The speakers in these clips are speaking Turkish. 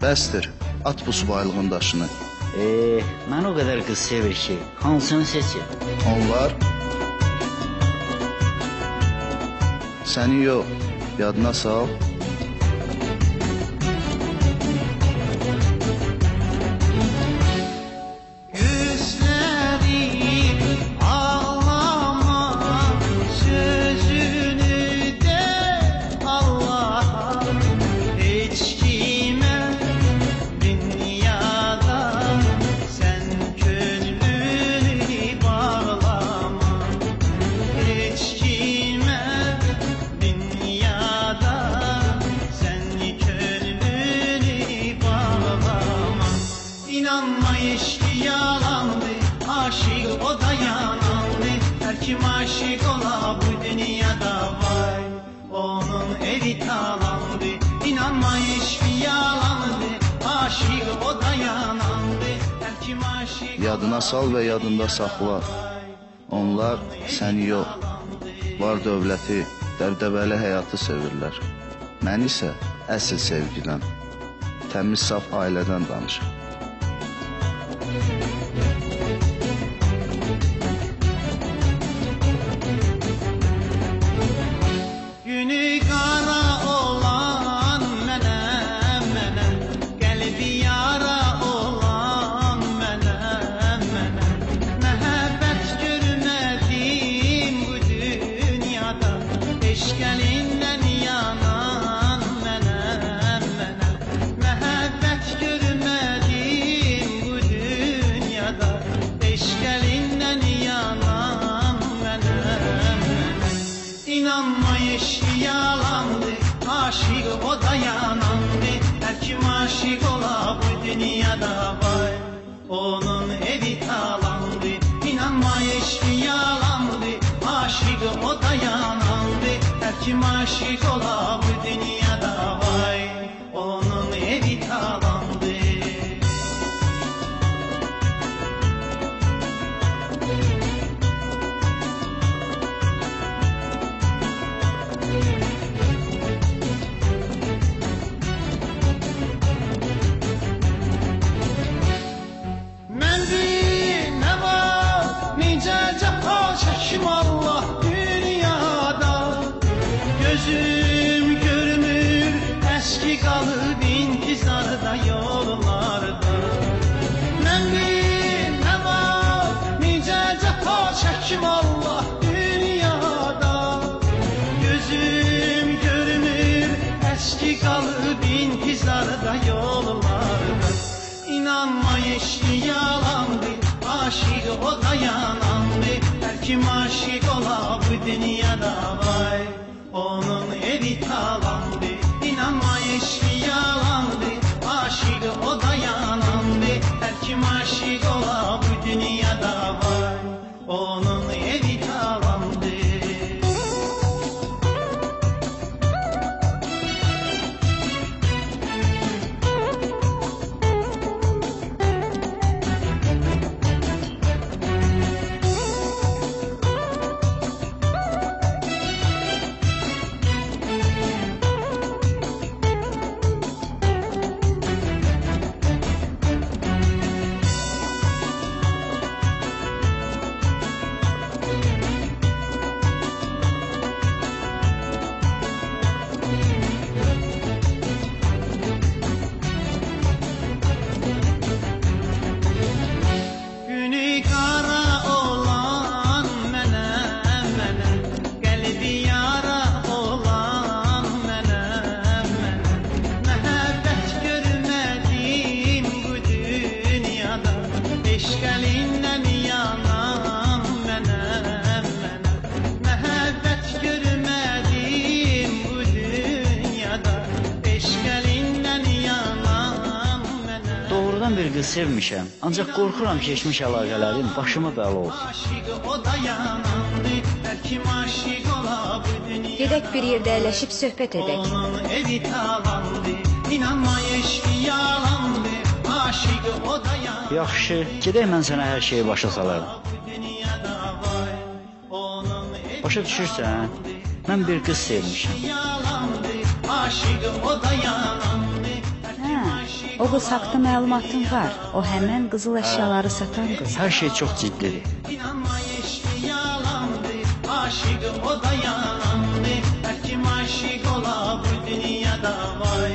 Bəsdir, at bu subaylığın daşını. Mən o qədər qız sevir ki, hansını seçir? Onlar səni yox, yadına sal. İnanma eşki yalandı, aşık o da yanandı. Her kim aşık ola bu dünyada vay, onun evi talandı. İnanma eşki yalandı, aşık o da yanandı. Her kim aşık Yadına sal və yadında saxla. Onlar səni yox, var dövləti, dəbdəbəli həyatı sevirlər. Mən isə əsl sevgiləm, təmiz saf ailədən danışır. Günü qara olan mənə, qəlbi yara olan mənə, məhəbbət görmədim bu dünyada, eşq əlindən yanan mənə, məhəbbət görmədim bu dünyada, eşq əlindən yanan mənə. İnanma eşki yalandı, aşık o da yanandı. Her kim aşık ola bu dünyada vay, onun evi talandı. İnanma eşki yalandı, aşık o da yanandı. Her kim aşık ola bu dünyada vay, onun evi talandı. Çekim Allah dünyada, gözüm görmür, eski kalıp intizarda yollarda. Mən bir nə var, necə cəfa çəkim Allah dünyada, gözüm görmür, eski kalıp intizarda yollarda. İnanma eşki yalandı, aşık o da yanandı. Her kim aşık ola bu dünyada vay, onun evi talandı. İnanma eşki yalandı, aşık o da yanandı. Her kim aşık ola bu dünyada vay, onun evi talandı. Eşq əlindən yanan mənəm, məhəbbət görmədim bu dünyada, eşq əlindən yanan mənəm. Doğrudan bir qız sevmişəm, ancaq qorxuram keçmiş əlaqələrim başıma bəla olsun. Aşık o da yanandı, hər kim aşık ola bu dünyada. Gedək bir yerdə əyləşib söhbət edək. Onun evi talandı, inanma eşki yalandı, aşık o da yanandı. Yaxşı, gedək mən sənə hər şeyi başa salaram. Başa düşürsən, mən bir qız sevmişəm. Yalandı, aşık o da yanandı, hər kim aşık O qız haqda məlumatın var. O həmən qızıl əşyaları satan qız. Hər şey çox ciddidir. İnanma eşki yalandı, aşık o da yalandı. Her kim aşık ola bu dünyada vay,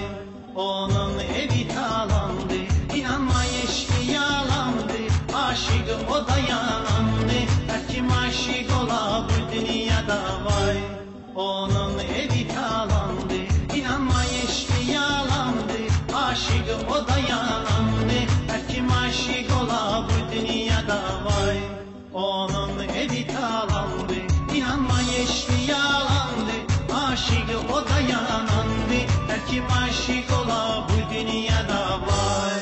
onun evi talandı. İnanma eşki yalandı, aşık o da yalandı. Her kim aşık ola bu dünyada vay, onun evi talandı. İnanma eşki yalandı, aşık o da yalandı. Her kim aşık ola bu dünyada vay, onun evi talandı. İnanma eşki yalandı, aşık o da yalandı. Her kim aşık ola bu dünyada vay.